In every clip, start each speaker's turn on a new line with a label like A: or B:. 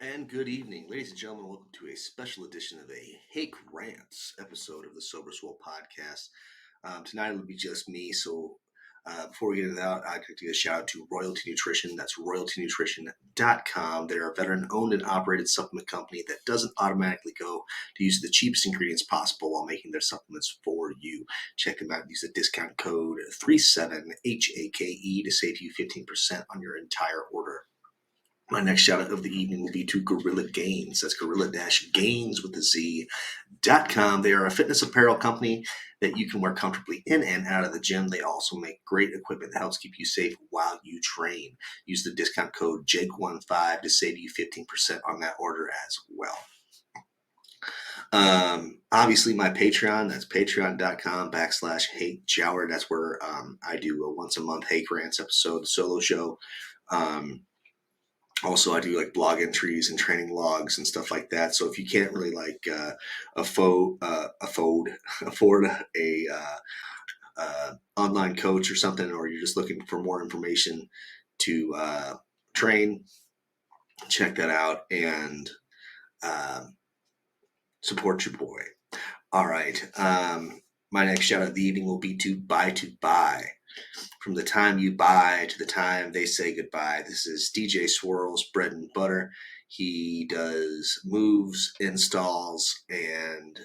A: And good evening, ladies and gentlemen. Welcome to a special edition of a Hake Rants episode of the Sober Swole podcast. Tonight it'll be just me. So before we get into that, I'd like to give a shout out to Royalty Nutrition. That's royaltynutrition.com. They're a veteran owned and operated supplement company that doesn't automatically go to use the cheapest ingredients possible while making their supplements for you. Check them out. Use the discount code 37HAKE to save you 15% on your entire order. My next shout out of the evening will be to Gorilla Gains. That's gorilla-gains with a Z.com. They are a fitness apparel company that you can wear comfortably in and out of the gym. They also make great equipment that helps keep you safe while you train. Use the discount code JAKE15 to save you 15% on that order as well. Obviously my Patreon, that's patreon.com/Hake Jower. That's where I do a once a month Hake Rants episode, solo show. Also, I do like blog entries and training logs and stuff like that. So if you can't really afford a online coach or something, or you're just looking for more information to train, check that out and support your boy. All right. My next shout out of the evening will be to Buy. From the time you buy to the time they say goodbye. This is DJ Swirl's bread and butter. He does moves, installs, and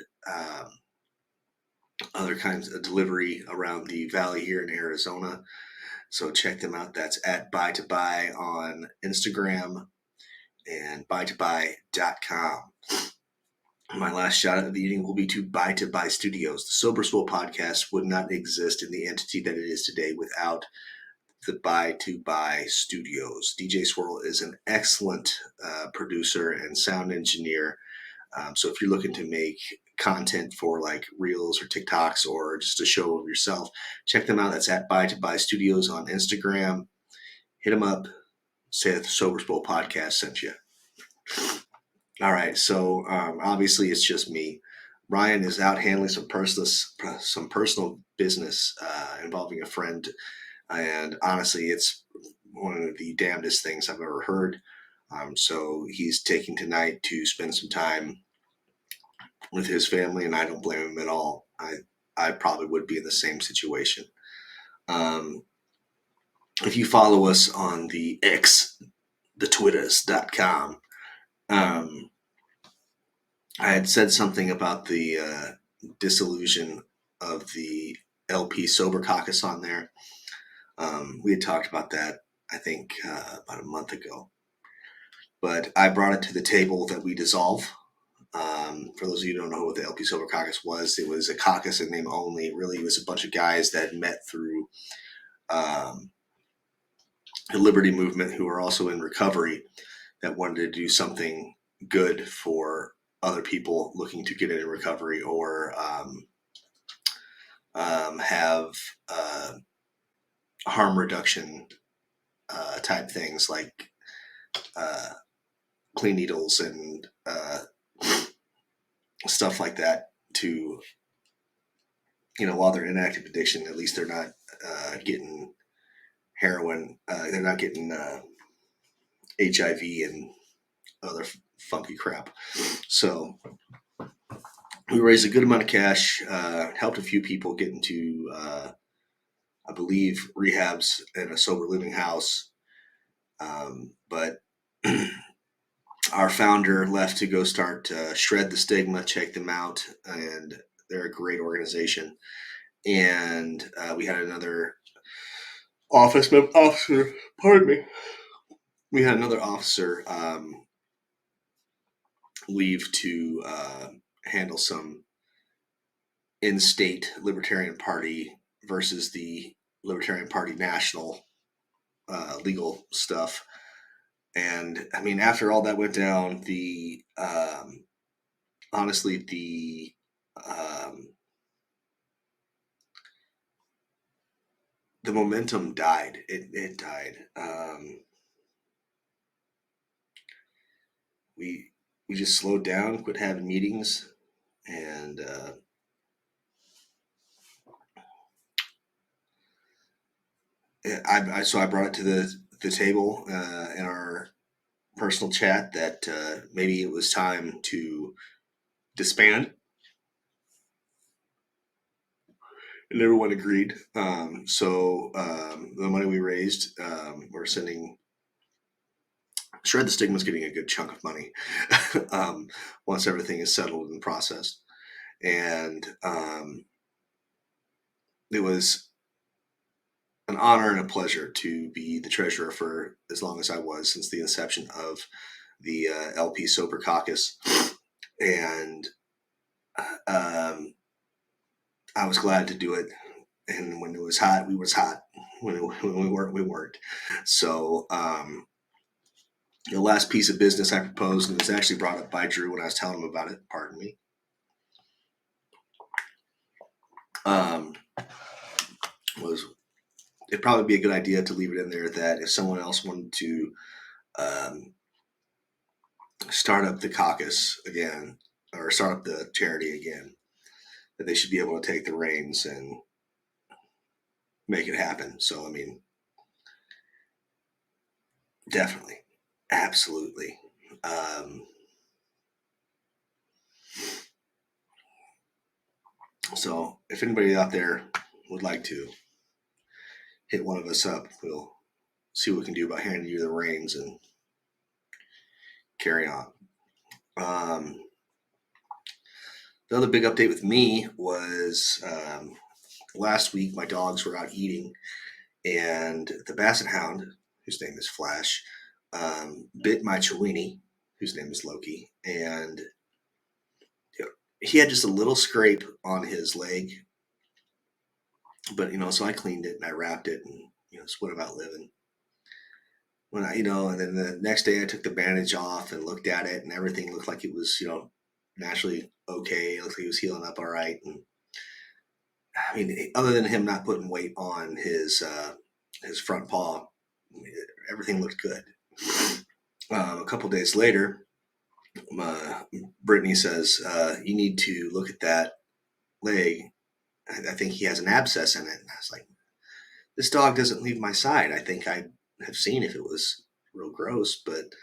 A: other kinds of delivery around the valley here in Arizona. So check them out. That's at Buy to Buy on Instagram and buytobuy.com. My last shout out of the evening will be to Buy Studios. The Sober Swole podcast would not exist in the entity that it is today without the Buy Studios. DJ Swirl is an excellent producer and sound engineer. So if you're looking to make content for like Reels or TikToks or just a show of yourself, check them out. That's at Buy Studios on Instagram. Hit them up. Say that the Sober Swole podcast sent you. All right, so obviously it's just me. Ryan is out handling some personal business involving a friend, and honestly, it's one of the damnedest things I've ever heard. So he's taking tonight to spend some time with his family, and I don't blame him at all. I probably would be in the same situation. If you follow us on the X, the Twitters.com, I had said something about the disillusion of the LP Sober Caucus on there. We had talked about that, I think, about a month ago. But I brought it to the table that we dissolve. For those of you who don't know what the LP Sober Caucus was, it was a caucus in name only. Really, it was a bunch of guys that met through the Liberty Movement who are also in recovery that wanted to do something good for other people looking to get into recovery or have harm reduction type things like clean needles and stuff like that to, while they're in active addiction, at least they're not getting heroin. They're not getting HIV and other funky crap. So we raised a good amount of cash, helped a few people get into, I believe, rehabs and a sober living house. But our founder left to go start Shred the Stigma. Check them out, and they're a great organization. And we had another officer. Pardon me. We had another officer leave to handle some in-state Libertarian Party versus the Libertarian Party national legal stuff. And I mean, after all that went down, honestly, the momentum died. It died. We just slowed down, quit having meetings, and I brought it to the table in our personal chat that maybe it was time to disband, and everyone agreed. So the money we raised, we're sending. Shred the Stigma's getting a good chunk of money um, once everything is settled and processed. And it was an honor and a pleasure to be the treasurer for as long as I was, since the inception of the LP Sober Caucus. And um, I was glad to do it. And when it was hot, we was hot. When we weren't, we weren't. So the last piece of business I proposed, and it was actually brought up by Drew when I was telling him about it. Pardon me. Um, was it'd probably be a good idea to leave it in there that if someone else wanted to um, start up the caucus again or start up the charity again, that they should be able to take the reins and make it happen. So, I mean, definitely, absolutely. Um, so, if anybody out there would like to hit one of us up, we'll see what we can do about handing you the reins and carry on. The other big update with me was last week my dogs were out eating, and the Basset Hound, whose name is Flash, bit my Chiweenie, whose name is Loki, and he had just a little scrape on his leg. But so I cleaned it and I wrapped it, and just went about living. When and then the next day I took the bandage off and looked at it, and everything looked like it was naturally okay. It looked like he was healing up all right, and I mean, other than him not putting weight on his front paw, everything looked good. A couple days later, Brittany says, "You need to look at that leg. I think he has an abscess in it." And I was like, "This dog doesn't leave my side. I think I have seen if it was real gross, but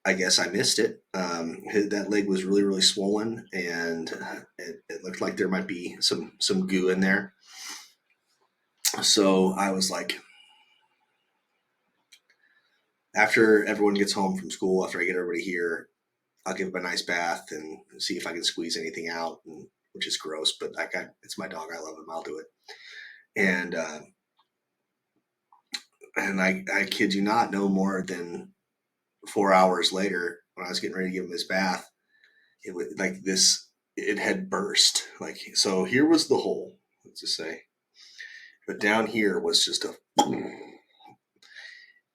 A: I guess I missed it." That leg was really, really swollen, and it looked like there might be some goo in there. So I was like, after everyone gets home from school, after I get everybody here, I'll give him a nice bath and see if I can squeeze anything out, which is gross, but it's my dog. I love him. I'll do it. And I kid you not, no more than 4 hours later, when I was getting ready to give him his bath, it was like this. It had burst. Like, so here was the hole. Let's just say, but down here was just a.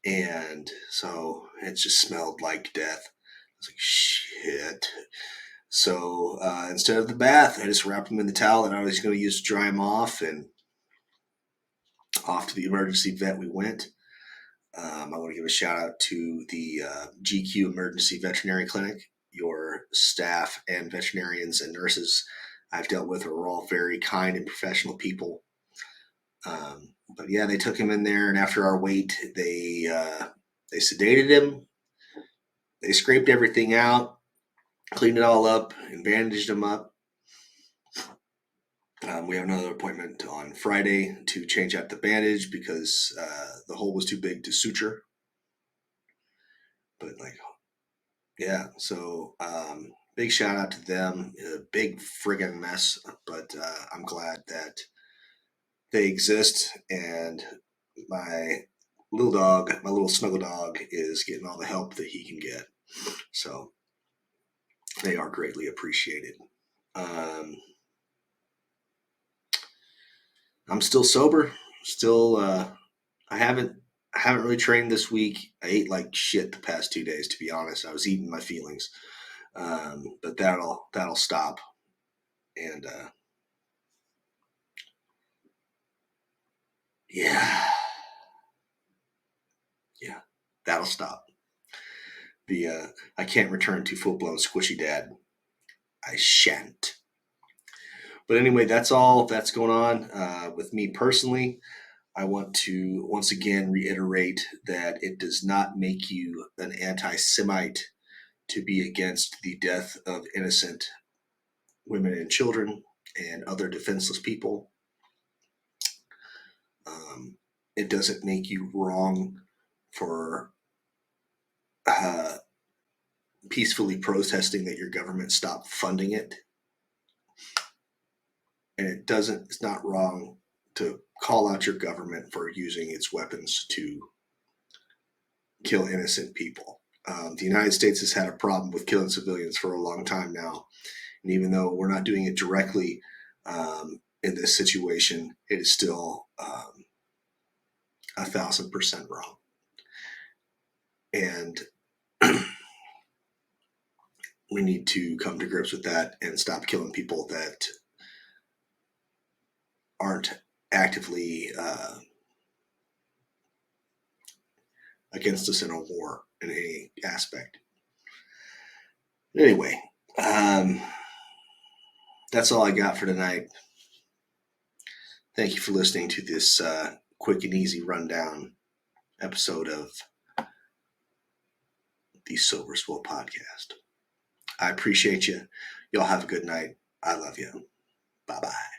A: And so it just smelled like death. I was like, shit. So instead of the bath, I just wrapped him in the towel that I was going to use to dry him off, and off to the emergency vet we went. I want to give a shout out to the GQ Emergency Veterinary Clinic. Your staff and veterinarians and nurses I've dealt with are all very kind and professional people. But yeah, they took him in there, and after our wait, they sedated him. They scraped everything out, cleaned it all up, and bandaged him up. We have another appointment on Friday to change out the bandage because the hole was too big to suture. But yeah, so big shout out to them. A big friggin' mess, but I'm glad that they exist, and my little dog, my little snuggle dog, is getting all the help that he can get. So they are greatly appreciated. I'm still sober. Still, I haven't really trained this week. I ate like shit the past 2 days. To be honest, I was eating my feelings, but that'll stop. And yeah, yeah, that'll stop. The I can't return to full blown squishy dad. I shan't. But anyway, that's all that's going on with me personally. I want to once again reiterate that it does not make you an anti-Semite to be against the death of innocent women and children and other defenseless people. It doesn't make you wrong for peacefully protesting that your government stop funding it. And it's not wrong to call out your government for using its weapons to kill innocent people. The United States has had a problem with killing civilians for a long time now. And even though we're not doing it directly in this situation, it is still 1,000% wrong. And we need to come to grips with that and stop killing people that aren't actively against us in a war in any aspect. Anyway, that's all I got for tonight. Thank you for listening to this quick and easy rundown episode of the Sober Swill podcast. I appreciate you. Y'all have a good night. I love you. Bye-bye.